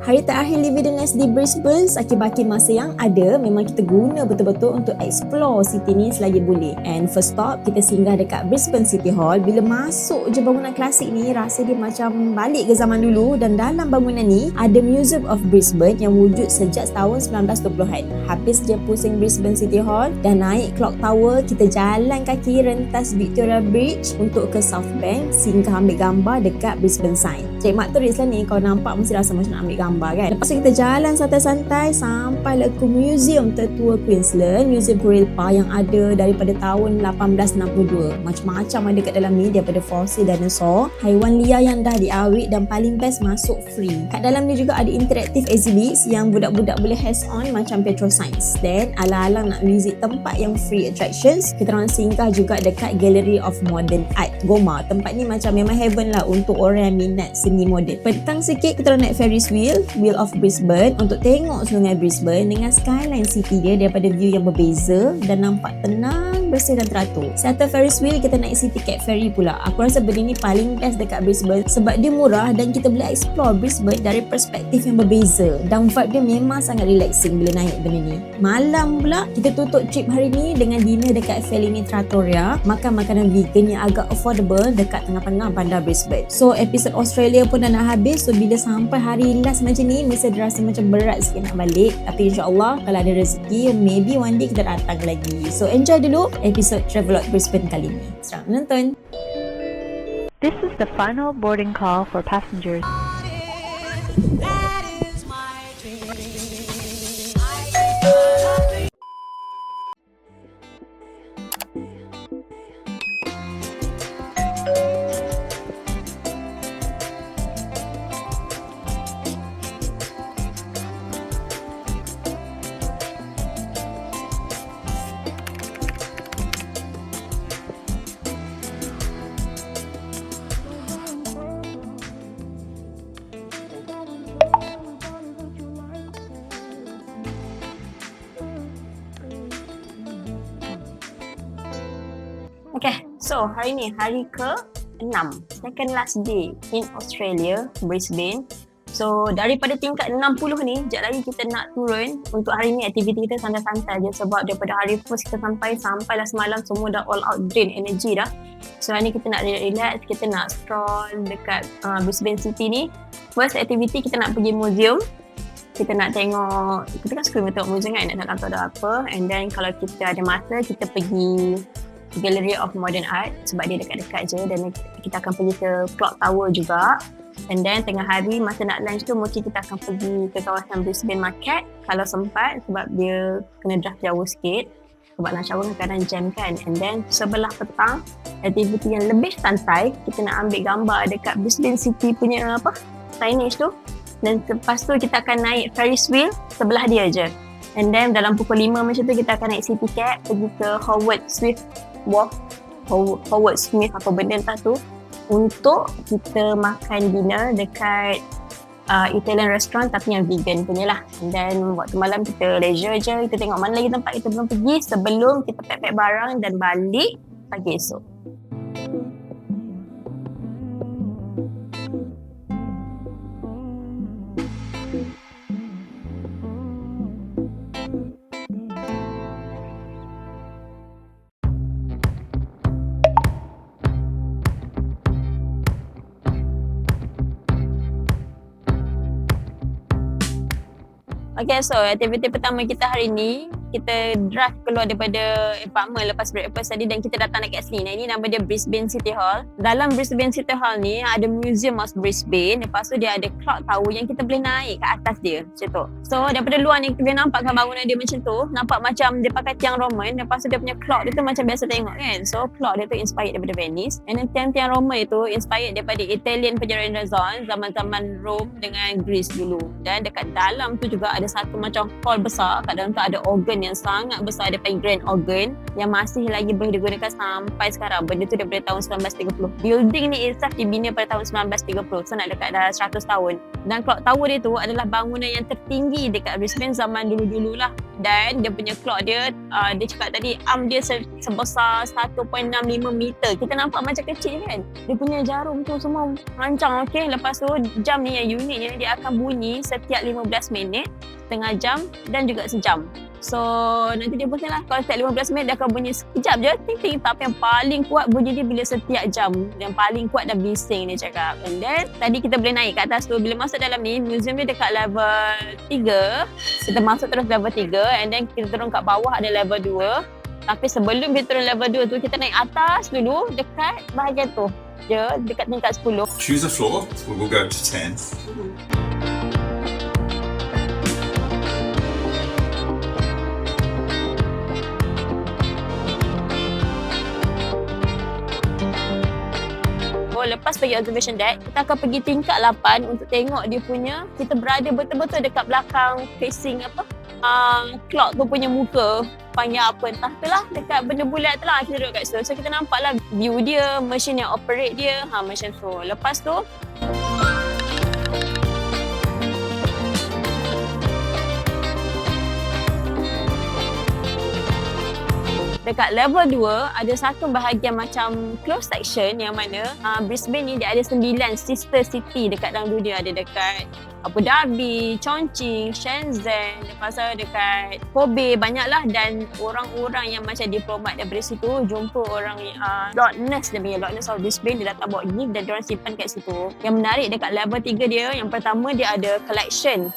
Hari terakhir Living the Nest di Brisbane, sakit-bakit masa yang ada, memang kita guna betul-betul untuk explore city ni selagi boleh. And first stop, kita singgah dekat Brisbane City Hall. Bila masuk je bangunan klasik ni, rasa dia macam balik ke zaman dulu. Dan dalam bangunan ni, ada Museum of Brisbane yang wujud sejak tahun 1920-an. Habis je pusing Brisbane City Hall dan naik Clock Tower, kita jalan kaki rentas Victoria Bridge untuk ke South Bank, singgah ambil gambar dekat Brisbane Sign. Cik Mak Turis lah ni, kalau nampak mesti rasa macam nak ambil gambar kan. Lepas tu kita jalan santai-santai sampai ke museum tertua Queensland, Museum Kurilpa yang ada daripada tahun 1862. Macam-macam ada kat dalam ni, daripada fosil dinosaur, haiwan liar yang dah diawet, dan paling best masuk free. Kat dalam ni juga ada interactive exhibits yang budak-budak boleh hands on macam Petro Science. Then ala-ala nak visit tempat yang free attractions, kita orang singgah juga dekat Gallery of Modern Art Goma. Tempat ni macam memang heaven lah untuk orang yang minat seni moden. Petang sikit kita orang naik Ferris Wheel of Brisbane untuk tengok sungai Brisbane dengan skyline city dia daripada view yang berbeza dan nampak tenang, bersih dan teratur. Serta Ferris Wheel kita naik City Cat Ferry pula. Aku rasa benda ni paling best dekat Brisbane sebab dia murah dan kita boleh explore Brisbane dari perspektif yang berbeza, dan vibe dia memang sangat relaxing bila naik benda ni. Malam pula kita tutup trip hari ni dengan dinner dekat Fellini Trattoria, makan makanan vegan yang agak affordable dekat tengah-tengah bandar Brisbane. So episod Australia pun dah nak habis, so bila sampai hari last macam ni mesti rasa macam berat sikit nak balik, tapi insyaAllah kalau ada rezeki maybe one day kita datang lagi. So enjoy dulu episod Travelog Brisbane kali ni. Selamat menonton. This is the final boarding call for passengers. Okay, so hari ni hari ke-6, second last day in Australia, Brisbane. So daripada tingkat 60 ni, sekejap lagi kita nak turun. Untuk hari ni aktiviti kita santai-santai je sebab daripada hari first kita sampailah semalam semua dah all out drain energy dah. So hari ni kita nak relax, kita nak stroll dekat Brisbane City ni. First aktiviti kita nak pergi museum. Kita nak tengok, kita kan suka tengok museum kan, nak tahu ada apa. And then kalau kita ada masa, kita pergi Gallery of Modern Art sebab dia dekat-dekat je, dan kita akan pergi ke Clock Tower juga. And then tengah hari masa nak lunch tu mungkin kita akan pergi ke kawasan Brisbane Market kalau sempat, sebab dia kena drive jauh sikit sebab lunch hour kadang jam kan. And then sebelah petang aktiviti yang lebih santai, kita nak ambil gambar dekat Brisbane City punya signage tu, dan lepas tu kita akan naik Ferris Wheel sebelah dia je. And then dalam pukul 5 macam tu kita akan naik City Cat pergi ke Howard Smith apa benda entah tu, untuk kita makan dinner dekat Italian restaurant tapi yang vegan punya lah. And then waktu malam kita leisure je, kita tengok mana lagi tempat kita belum pergi sebelum kita pack barang dan balik pagi esok. Okay, so aktiviti pertama kita hari ni, kita drive keluar daripada apartment lepas breakfast tadi dan kita datang dekat sini. Ini nama dia Brisbane City Hall. Dalam Brisbane City Hall ni ada Museum of Brisbane. Lepas tu dia ada Clock Tower yang kita boleh naik ke atas dia macam tu. So daripada luar ni kita boleh nampak kan bangunan dia macam tu. Nampak macam dia pakai tiang Roman. Lepas tu dia punya clock dia tu macam biasa tengok kan. So clock dia tu inspired daripada Venice. And then tiang-tiang Roman itu inspired daripada Italian punya Renaissance, zaman-zaman Rome dengan Greece dulu. Dan dekat dalam tu juga ada satu macam hall besar. Kat dalam tu ada organ museum yang sangat besar daripada Grand Organ yang masih lagi boleh digunakan sampai sekarang. Benda tu daripada tahun 1930. Building ni itself dibina pada tahun 1930. So nak dekat dah 100 tahun. Dan clock tower dia tu adalah bangunan yang tertinggi dekat Brisbane zaman dulu-dulu lah. Dan dia punya clock dia, dia cakap tadi arm dia sebesar 1.65 meter. Kita nampak macam kecil kan. Dia punya jarum tu semua rancang. Okay. Lepas tu jam ni yang uniknya dia akan bunyi setiap 15 minit, setengah jam dan juga sejam. So nanti dia pusing lah. Kalau setiap 15 minit dia akan bunyi sekejap je ting-ting. Tapi yang paling kuat bunyi dia bila setiap jam. Yang paling kuat dan bising dia cakap. And then tadi kita boleh naik kat atas tu. Bila masuk dalam ni, museum dia dekat level 3. Kita masuk terus level 3. And then kita turun kat bawah ada level 2. Tapi sebelum kita turun level 2 tu, kita naik atas dulu dekat bahagian tu. Dia dekat tingkat 10. Choose a floor. We'll go to 10. Lepas pergi observation deck, kita akan pergi tingkat 8 untuk tengok dia punya, kita berada betul-betul dekat belakang facing clock tu punya muka, panggil apa entah tu lah, dekat benda bulat tu lah kita duduk kat situ. So kita nampak lah view dia, mesin yang operate dia, macam tu. Lepas tu dekat level 2 ada satu bahagian macam closed section yang mana Brisbane ni dia ada 9 sister city dekat dalam dunia. Ada dekat Abu Dhabi, Chongqing, Shenzhen, lepas tu dekat Kobe, banyaklah. Dan orang-orang yang macam diplomat daripada situ jumpa orang Lord Ness, dia punya Lord Ness of Brisbane, dia datang bawa gift dan diorang simpan kat situ. Yang menarik dekat level 3 dia, yang pertama dia ada collection.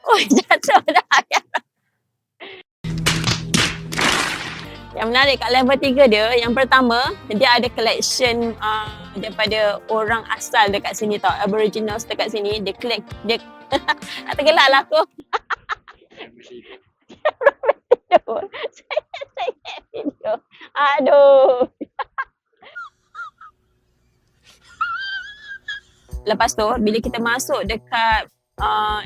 Oh, jatuh dah. Yang menarik kat level 3 dia, yang pertama, dia ada collection daripada orang asal dekat sini tau. Aboriginals dekat sini, dia collect, dia tergelak lah aku. Saya video. Aduh. Lepas tu, bila kita masuk dekat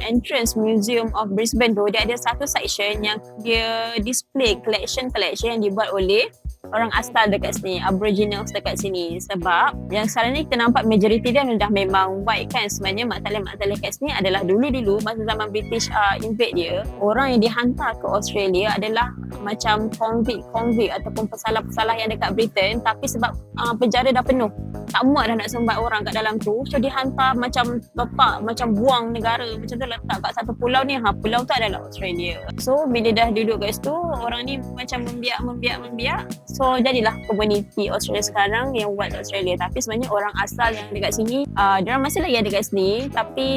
entrance Museum of Brisbane tu, dia ada satu section yang dia display collection yang dibuat oleh orang asal dekat sini, Aboriginals dekat sini. Sebab yang sekarang ni kita nampak majoriti dia dah memang white kan. Sebenarnya maktalah-maktalah kat sini adalah dulu-dulu masa zaman British invade dia, orang yang dihantar ke Australia adalah macam convict ataupun pesalah-pesalah yang dekat Britain. Tapi sebab penjara dah penuh, tak muat dah nak sembat orang kat dalam tu, so dihantar macam letak, macam buang negara macam tu, letak kat satu pulau ni. Pulau tu adalah Australia. So bila dah duduk kat situ, orang ni macam membiak. So jadilah komuniti Australia sekarang yang buat Australia. Tapi sebenarnya orang asal yang dekat sini, diorang masih lagi ada kat sini. Tapi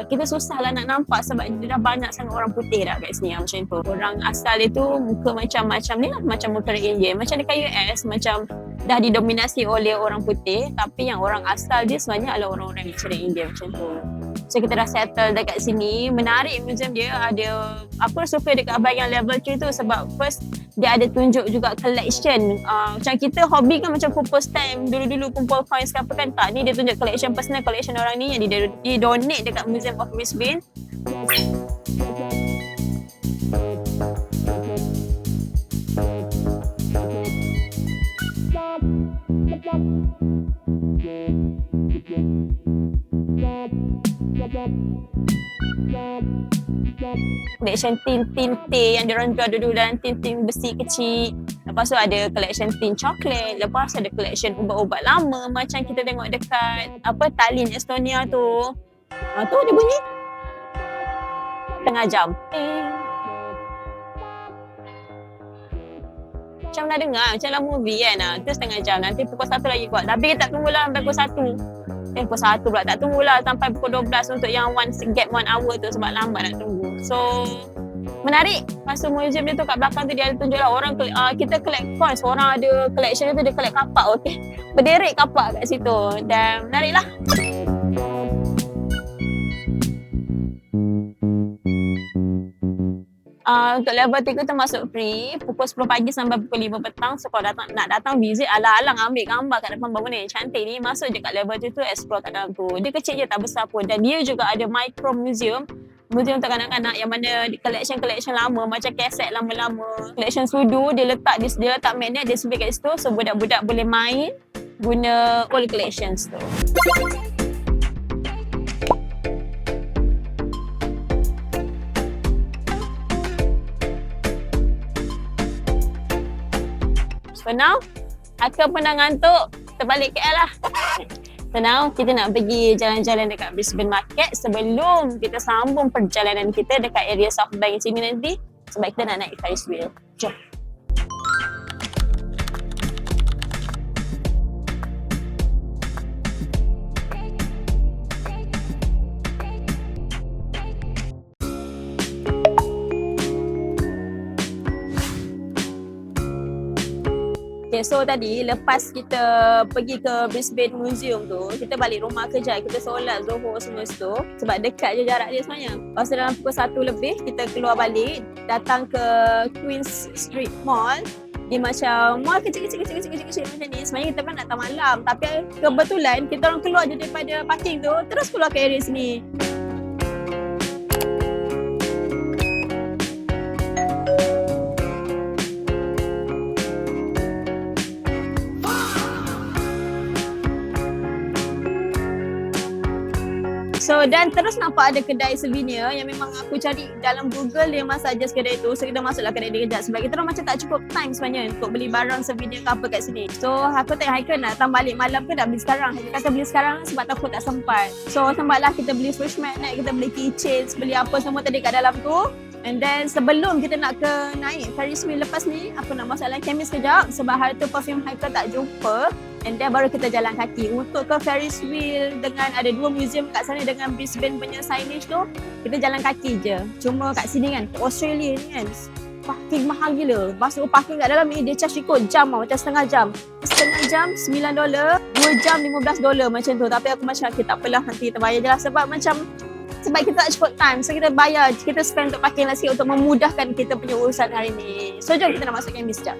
kita susah lah nak nampak sebab dia dah banyak sangat orang putih dah kat sini macam tu. Orang asal itu muka macam ni lah, macam muka Indian. Macam dekat US, macam dah didominasi oleh orang putih. Tapi yang orang asal dia sebenarnya adalah orang-orang dari India macam tu. So kita dah settle dekat sini. Menarik museum dia. Ada, aku suka dekat bahagian level 3 tu sebab first dia ada tunjuk juga collection. Macam kita hobi kan macam kumpul stamp dulu-dulu, kumpul coins ke apa kan. Tak, ni dia tunjuk collection, personal collection orang ni yang dia donate dekat Museum of Brisbane. Collection tin teh yang diorang jual dulu dalam tin besi kecil. Lepas tu ada collection tin coklat. Lepas tu ada collection ubat-ubat lama macam kita tengok dekat Tallinn, Estonia tu. Tu dia bunyi tengah jam. Macam nak dengar, macam dalam movie kan. Tu setengah jam, nanti pukul 1 lagi kuat. Tapi kita tak tunggulah sampai pukul 1. Pukul 1 pula, tak tunggulah sampai pukul 12 untuk yang gap 1 hour tu sebab lambat nak tunggu. So menarik. Masa museum dia tu kat belakang tu dia ada tunjuk lah orang kita collect coins. Orang ada collection dia tu, dia collect kapak. Okay, berderet kapak kat situ. Dan menarik lah. Untuk level 3 tu masuk free pukul 10 pagi sampai pukul 5 petang. So kalau nak datang visit, alang-alang ambil gambar kat depan bangunan yang cantik ni, masuk je kat level tu explore kat dalam tu. Dia kecil je, tak besar pun. Dan dia juga ada micro museum Museum untuk kanak-kanak yang mana collection lama macam kaset lama-lama. Collection sudu dia letak magnet dia sebut kat situ, so budak-budak boleh main guna old collections tu. So now, Haka pun dah ngantuk, kita balik KL lah. So now, kita nak pergi jalan-jalan dekat Brisbane Market sebelum kita sambung perjalanan kita dekat area South Bank sini nanti, sebab kita nak naik Ferris wheel. Jom. Okay, so tadi lepas kita pergi ke Brisbane Museum tu, kita balik rumah kejap, kita solat Zuhur semua situ sebab dekat je jarak dia sebenarnya. Lepas tu dalam pukul 1 lebih kita keluar balik, datang ke Queen's Street Mall. Dia macam mall kecil macam ni. Sebenarnya kita pun nak datang malam, tapi kebetulan kita orang keluar je daripada parking tu, terus keluar ke area sini. So dan terus nampak ada kedai souvenir yang memang aku cari dalam Google, dia memang suggest kedai tu. So kita masuklah kedai dia kejap sebab kita orang macam tak cukup time sebenarnya untuk beli barang souvenir ke apa kat sini. So aku tanya Haikal nak datang balik malam ke nak beli sekarang. Haikal kata beli sekarang sebab takut tak sempat. So sempatlah kita beli fridge magnet, kita beli keychains, beli apa semua tadi kat dalam tu. And then sebelum kita nak ke naik Ferris wheel lepas ni, aku nak masuk dalam chemist kejap sebab hari tu perfume Haikal tak jumpa. And then baru kita jalan kaki. Untuk ke Ferris wheel dengan ada 2 museum kat sana dengan Brisbane punya signage tu, kita jalan kaki je. Cuma kat sini kan, Australia ni kan, parking mahal gila. Masuk parking kat dalam ni, dia charge ikut jam tau, macam setengah jam. Setengah jam $9, 2 jam $15 macam tu. Tapi aku macam, okay, tak apalah, nanti kita bayar je lah. Sebab kita tak cukup time. So kita bayar, kita spend untuk parking lah sikit untuk memudahkan kita punya urusan hari ni. So jom kita nak masuk chemist sekejap.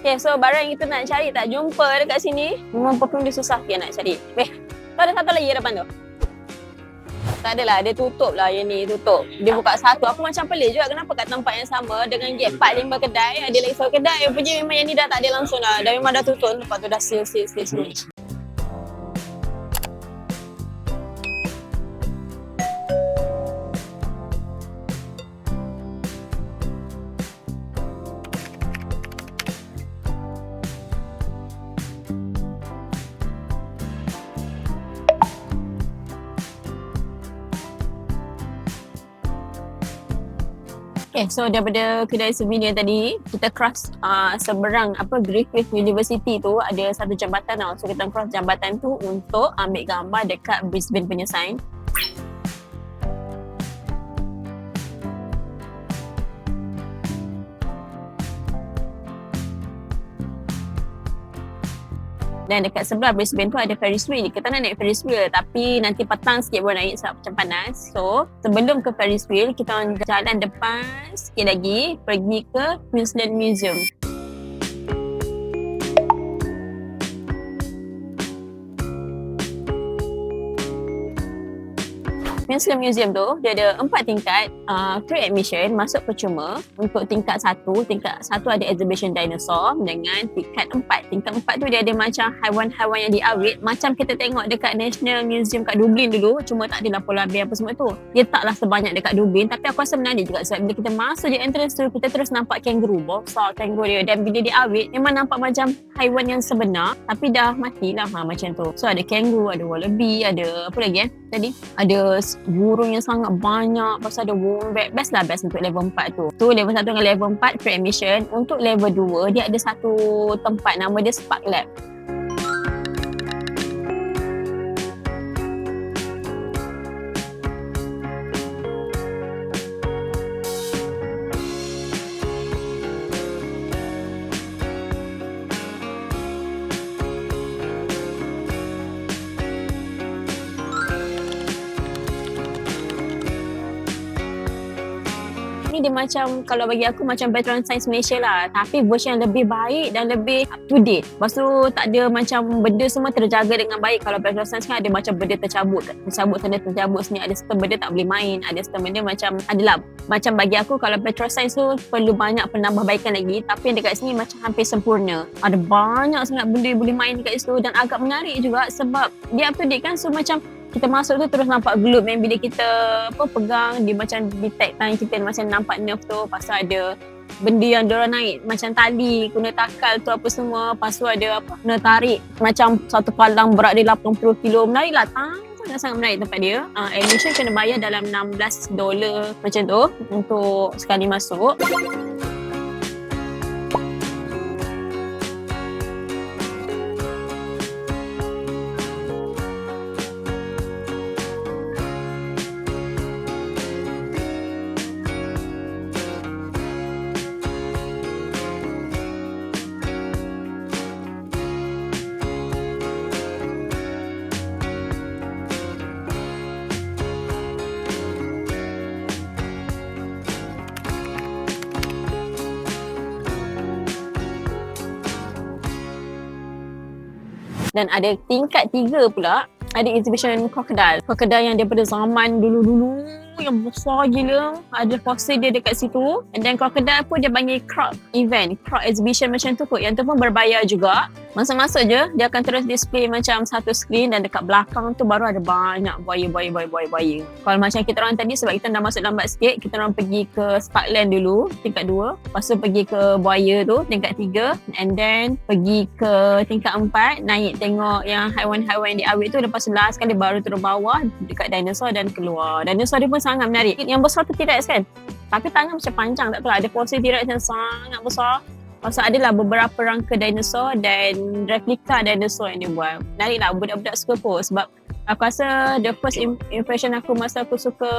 Okay, so barang yang kita nak cari tak jumpa dekat sini. Memang perfume dia susah sikit nak cari. Weh, tu ada satu lagi depan tu. Tak adalah, dia tutup lah yang ni, tutup. Dia buka satu. Aku macam pelik juga kenapa kat tempat yang sama dengan gap 4-5 kedai, ada lagi satu kedai punya memang yang ni dah tak ada langsung dah. Dah memang dah tutup, tempat tu dah seal semua. Okay, so daripada kedai souvenir tadi, kita cross seberang Griffith University tu ada satu jambatan tau. So kita cross jambatan tu untuk ambil gambar dekat Brisbane punya sign. Dan dekat sebelah Brisbane tu ada Ferris wheel. Kita nak naik Ferris wheel tapi nanti petang sikit baru naik sebab macam panas. So sebelum ke Ferris wheel, kita orang jalan depan sikit lagi pergi ke Queensland Museum. Queensland Museum tu dia ada 4 tingkat, free admission, masuk percuma. Untuk tingkat 1 ada exhibition dinosaur dengan tingkat 4. Tingkat 4 tu dia ada macam haiwan-haiwan yang diawet, macam kita tengok dekat National Museum kat Dublin dulu, cuma tak ada polar bear apa semua tu. Dia taklah sebanyak dekat Dublin, tapi aku rasa menarik juga sebab bila kita masuk je entrance tu, kita terus nampak kangaroo, besar kangaroo dia, dan bila dia awet memang nampak macam haiwan yang sebenar tapi dah matilah macam tu. So ada kangaroo, ada wallaby, ada apa lagi tadi? Ada burung yang sangat banyak, pasal ada wombat. Best untuk level 4 tu. Tu level 1 dengan level 4 free admission. Untuk level 2 dia ada satu tempat nama dia Spark Lab. ni dia macam, kalau bagi aku macam Petronas Science Malaysia lah, tapi version yang lebih baik dan lebih up to date. Lepas tu tak ada macam benda semua terjaga dengan baik. Kalau Petronas Science kan ada macam benda tercabut sana tercabut sini, ada setengah benda tak boleh main, ada setengah benda macam adalah. Macam bagi aku kalau Petronas Science tu perlu banyak penambahbaikan lagi, tapi yang dekat sini macam hampir sempurna. Ada banyak sangat benda yang boleh main dekat situ dan agak menarik juga sebab dia up to date kan. So macam kita masuk tu terus nampak globe yang bila kita pegang, dia macam detect tangan kita, macam nampak nerve tu. Lepas tu ada benda yang diorang naik macam tali, guna takal tu apa semua. Lepas tu ada kena tarik macam satu palang berat dia 80 kilo. Menarik lah, sangat menarik tempat dia. Admission kena bayar dalam $16 macam tu untuk sekali masuk. Dan ada tingkat 3 pula, ada exhibition crocodile. Crocodile yang daripada zaman dulu-dulu yang besar gila. Ada fossil dia dekat situ. And then crocodile pun dia panggil croc event, croc exhibition macam tu kot. Yang tu pun berbayar juga. Masa masuk je, dia akan terus display macam satu screen dan dekat belakang tu baru ada banyak buaya. Kalau macam kita orang tadi, sebab kita dah masuk lambat sikit, kita orang pergi ke Sparkland dulu, tingkat 2. Lepas tu pergi ke buaya tu, tingkat 3. And then pergi ke tingkat 4, naik tengok yang haiwan-haiwan yang diawet tu. Lepas tu last sekali baru turun bawah dekat dinosaur dan keluar. Dinosaur dia pun sangat menarik. Yang besar tu T-Rex kan? Tapi tangan macam panjang, tak tahu lah. Ada fosil T-Rex yang sangat besar. Pasal adalah beberapa rangka dinosaur dan replika dinosaur yang dia buat. Menarik lah, budak-budak suka pun. Sebab aku rasa the first impression aku masa aku suka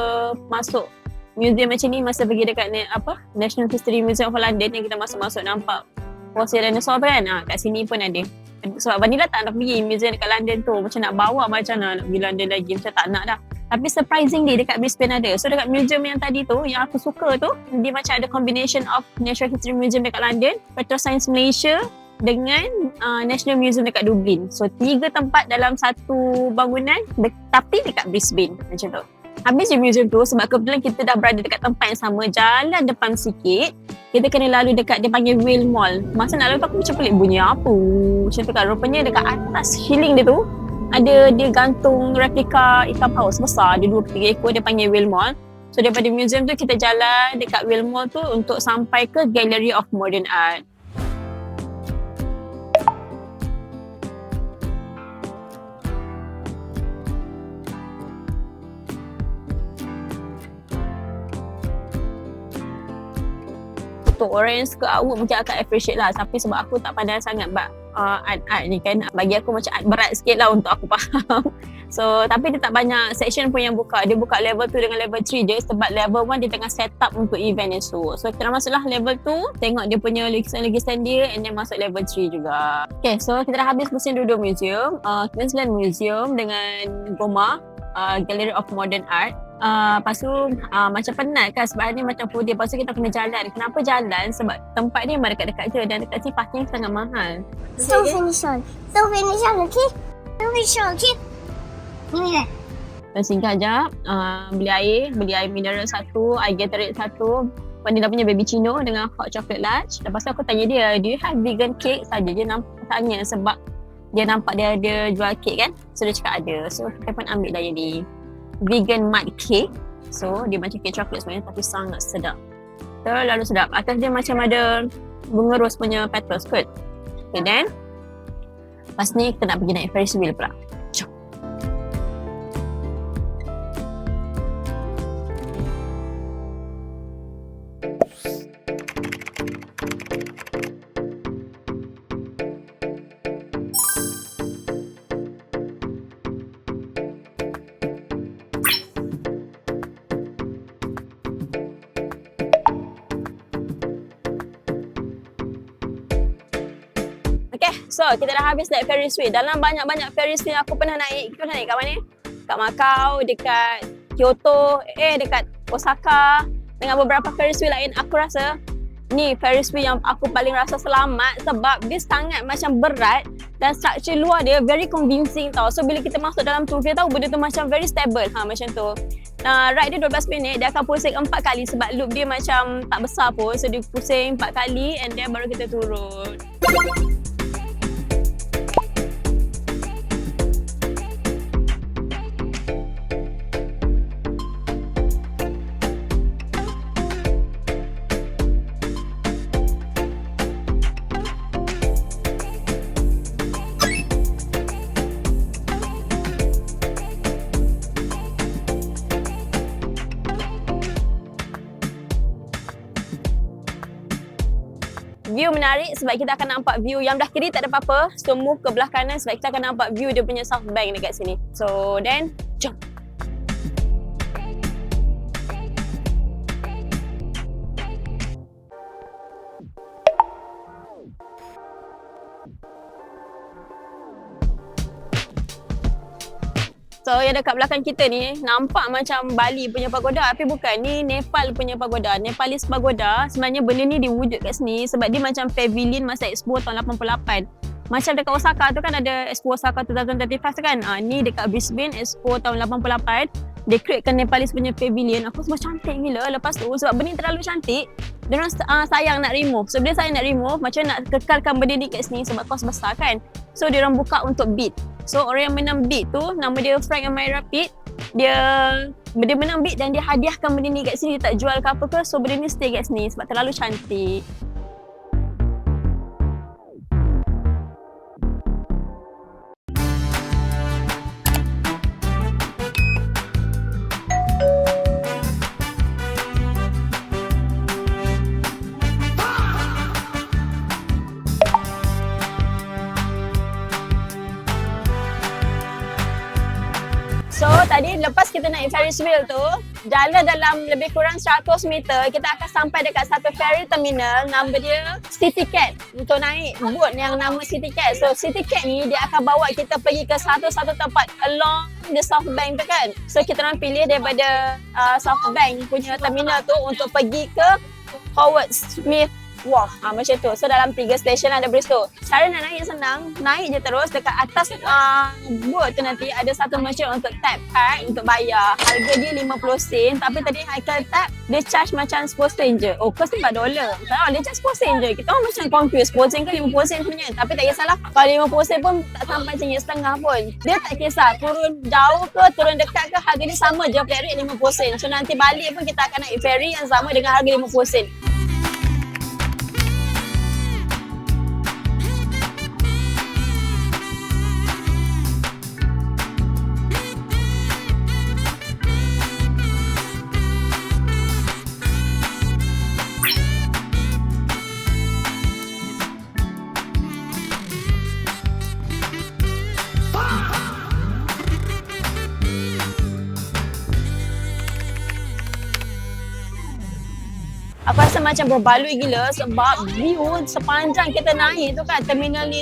masuk museum macam ni, masa pergi dekat National History Museum of London, yang kita masuk-masuk nampak fosil dinosaur tu kan. Kat sini pun ada. Sebab Vanilla tak nak pergi museum dekat London tu. Macam nak bawa macam nak pergi London lagi. Macam tak nak dah. Tapi surprisingly dekat Brisbane ada. So dekat museum yang tadi tu, yang aku suka tu, dia macam ada combination of Natural History Museum dekat London, Petronas Science Malaysia dengan National Museum dekat Dublin. So 3 tempat dalam satu bangunan tapi dekat Brisbane macam tu. Habis je museum tu, sebab kebetulan kita dah berada dekat tempat yang sama, jalan depan sikit kita kena lalu dekat dia panggil Whale Mall. Masa nak lalu tu aku macam pelik, bunyi apa macam tu kan. Rupanya dekat atas ceiling dia tu ada dia gantung replika ikan paus besar, ada 2-3 ekor, dia panggil Whale Mall. So daripada museum tu kita jalan dekat Whale Mall tu untuk sampai ke Gallery of Modern Art. Untuk orang yang suka artwork mungkin akan appreciate lah, tapi sebab aku tak pandai sangat art ni kan, bagi aku macam art berat sikit lah untuk aku faham. So tapi dia tak banyak section pun yang buka. Dia buka level 2 dengan level 3 je, sebab level 1 dia tengah set up untuk event esok. So kita dah masuklah level 2, tengok dia punya lukisan-lukisan dia, and then masuk level 3 juga. Okay, so kita dah habis musim dua museum, Queensland Museum dengan Goma, Gallery of Modern Art. Lepas tu macam penat kan, sebab ni macam full day. Lepas tu kita kena jalan. Kenapa jalan? Sebab tempat ni memang dekat-dekat je, dan dekat sini parking sangat mahal. So finish on, okay? So finish on, okay? Ni lah. Dan singgah jap, beli air mineral 1, air Gatorade 1, Vanilla punya baby chino dengan hot chocolate large. Lepas tu aku tanya dia, do you have vegan cake? Saja je tanya, sebab dia nampak dia ada jual kek kan. So dia cakap ada. So kita pun ambil lah yang ni, vegan mud cake. So dia macam kek coklat sebenarnya, tapi sangat sedap, terlalu sedap. Atas dia macam ada bunga ros punya petals kot. Okay, then lepas ni kita nak pergi naik Ferris wheel pula. Jom. Okay, so kita dah habis naik Ferris wheel. Dalam banyak-banyak Ferris wheel aku pernah naik, kita pernah naik kat mana? Kat Macau, dekat Kyoto, dekat Osaka, dengan beberapa Ferris wheel lain, aku rasa ni Ferris wheel yang aku paling rasa selamat sebab dia sangat macam berat dan struktur luar dia very convincing tau. So bila kita masuk dalam tu, kita tahu benda tu macam very stable. Macam tu. Ride dia 12 minit, dia akan pusing 4 kali sebab loop dia macam tak besar pun. So dia pusing 4 kali and then baru kita turun. View menarik sebab kita akan nampak view yang belah kiri tak ada apa-apa. So move ke belah kanan sebab kita akan nampak view dia punya South Bank dekat sini. So then, jom. So yang dekat belakang kita ni nampak macam Bali punya pagoda tapi bukan, ni Nepal punya pagoda, Nepalese pagoda. Sebenarnya benda ni diwujud kat sini sebab dia macam pavilion masa Expo tahun 88. Macam dekat Osaka tu kan ada Expo Osaka 2035 tu kan. Ni dekat Brisbane Expo tahun 88. Dia createkan Nepalese punya pavilion. Aku semua cantik gila. Lepas tu sebab benda ni terlalu cantik, diorang sayang nak remove. So bila sayang nak remove, macam nak kekalkan benda ni kat sini sebab kos besar kan. So diorang buka untuk bid. So orang yang menang bid tu, nama dia Frank Amira Pitt. Dia menang bid dan dia hadiahkan benda ni kat sini. Dia tak jual ke apa ke. So benda ni stay kat sini sebab terlalu cantik. So tadi lepas kita naik Ferris wheel tu, jalan dalam lebih kurang 100 meter, kita akan sampai dekat satu ferry terminal, nama dia City Cat, untuk naik boat yang nama City Cat. So City Cat ni dia akan bawa kita pergi ke satu-satu tempat along the South Bank tu kan. So kita orang pilih daripada South Bank punya terminal tu untuk pergi ke Howard Smith Wharf. Macam tu. So dalam 3 stesen ada Bristol. Cara nak naik senang, naik je terus dekat atas boat tu nanti ada satu mesin untuk tap card untuk bayar. Harga dia 50 sen tapi tadi Haikal tap dia charge macam 10 sen je. Oh, kos $4. Tak, dia charge 10 sen je. Kita orang macam confused, 10 sen ke 50 sen sebenarnya. Tapi tak kisahlah. Kalau 50 sen pun tak sampai RM1.5 pun. Dia tak kisah turun jauh ke turun dekat ke, harga dia sama je, flat rate 50 sen. So nanti balik pun kita akan naik ferry yang sama dengan harga 50 sen. Aku rasa macam berbaloi gila sebab view sepanjang kita naik tu kan, terminal ni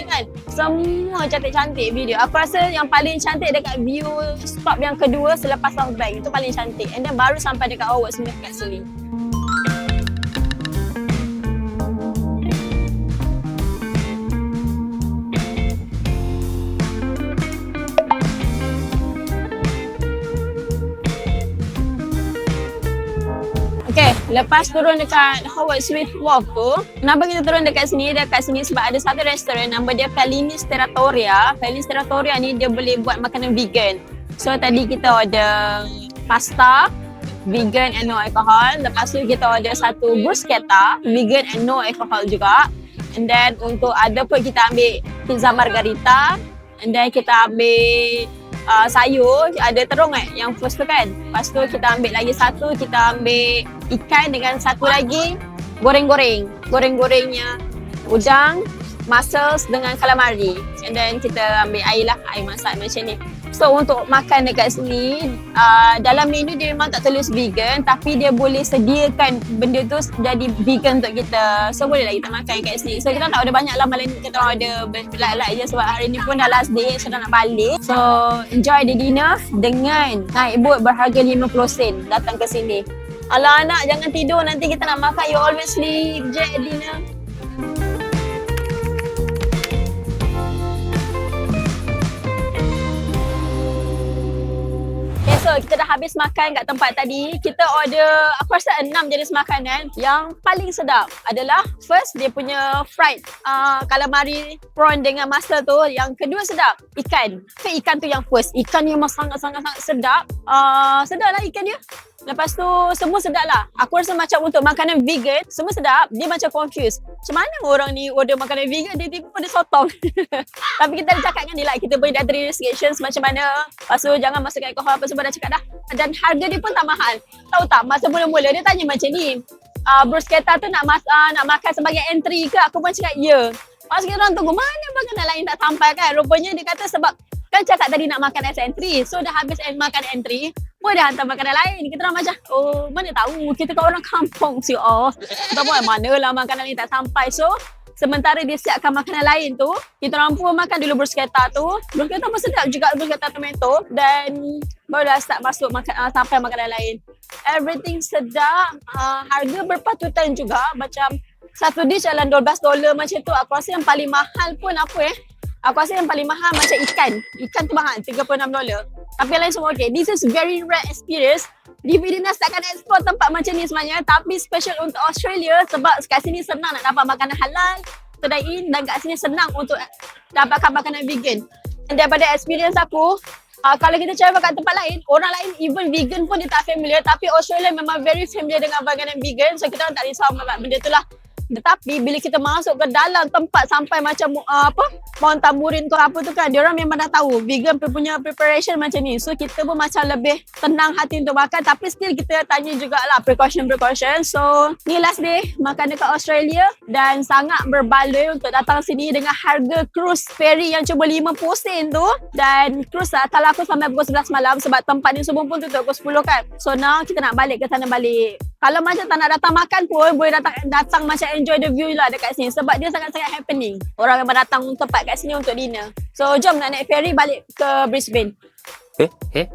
kan, semua cantik-cantik video. Aku rasa yang paling cantik dekat view stop yang kedua selepas South Bank, itu paling cantik. And then baru sampai dekat Howard Smith kat sini. Okay, lepas turun dekat Howard Smith Wharf tu, kenapa kita turun dekat sini? Dekat sini sebab ada satu restoran nama dia Fellini's Territoria. Fellini's Territoria ni dia boleh buat makanan vegan. So tadi kita order pasta vegan and no alcohol. Lepas tu kita order satu bruschetta vegan and no alcohol juga. And then untuk other food kita ambil pizza margarita. And then kita ambil sayur, ada terung yang first tu kan. Lepas tu kita ambil lagi satu, kita ambil ikan dengan satu lagi goreng-gorengnya udang, mussels dengan calamari. And then kita ambil air lah, air masak macam ni. So untuk makan dekat sini, dalam menu dia memang tak tulis vegan tapi dia boleh sediakan benda tu jadi vegan untuk kita. So bolehlah kita makan kat sini. So kita tak ada banyak lah, malam ni kita ada berat-berat je sebab hari ni pun dah last day, so dah nak balik. So enjoy the dinner dengan naik boat berharga 50 sen datang ke sini. Alah anak, jangan tidur. Nanti kita nak makan. You always sleep je at dinner. Okay, so kita dah habis makan kat tempat tadi. Kita order, aku rasa 6 jenis makanan. Yang paling sedap adalah first, dia punya fried calamari prawn dengan mussel tu. Yang kedua sedap, ikan. Ikan tu yang first. Ikan yang sangat-sangat sedap. Sedap lah ikan dia. Lepas tu semua sedap lah. Aku rasa macam untuk makanan vegan, semua sedap. Dia macam confused. Macam mana orang ni order makanan vegan, dia tiba order sotong. Tapi kita dah cakap dengan dia lah, kita beri dietary restrictions macam mana. Lepas tu jangan masukkan alkohol apa semua dah cakap dah. Dan harga dia pun tak mahal. Tahu tak, masa mula-mula dia tanya macam ni. Bruschetta tu nak makan sebagai entry ke? Aku pun cakap ya. Lepas kita orang tunggu mana makanan lain tak sampai kan. Rupanya dia kata sebab kan cakap tadi nak makan as entry. So dah habis makan entry, pun dah hantar makanan lain. Kita orang macam, oh mana tahu, kita kan orang kampung si kita pun manalah makanan lain tak sampai. So sementara dia siapkan makanan lain tu, kita orang pun makan dulu bruschetta tu. Bruschetta pun sedap juga, bruschetta tomato. Dan baru dah start masuk sampai makanan lain. Everything sedap, harga berpatutan juga. Macam satu dish dalam $12 macam tu. Aku rasa yang paling mahal pun aku rasa yang paling mahal macam ikan. Ikan tu mahal, $36. Tapi yang lain semua okay. This is very rare experience. DVD Nas takkan explore tempat macam ni sebenarnya. Tapi special untuk Australia sebab kat sini senang nak dapat makanan halal, kedai in, dan kat sini senang untuk dapatkan makanan vegan. Dan daripada experience aku, kalau kita travel kat tempat lain, orang lain even vegan pun dia tak familiar. Tapi Australia memang very familiar dengan makanan vegan. So kita orang tak risau dengan benda tu lah. Tetapi bila kita masuk ke dalam tempat sampai macam Mount Tamurin tu apa tu kan, diorang memang dah tahu vegan punya preparation macam ni. So kita pun macam lebih tenang hati untuk makan. Tapi still kita tanya jugalah precaution. So ni last day makan dekat Australia. Dan sangat berbaloi untuk datang sini dengan harga cruise ferry yang cuma 50 sen tu. Dan cruise lah kalau aku sampai pukul 11 malam sebab tempat ni semua pun tutup pukul 10 kan. So now kita nak balik ke sana balik. Kalau macam tak nak datang makan pun, boleh datang macam enjoy the view lah dekat sini. Sebab dia sangat-sangat happening. Orang memang datang tempat kat sini untuk dinner. So, jom nak naik ferry balik ke Brisbane. Eh?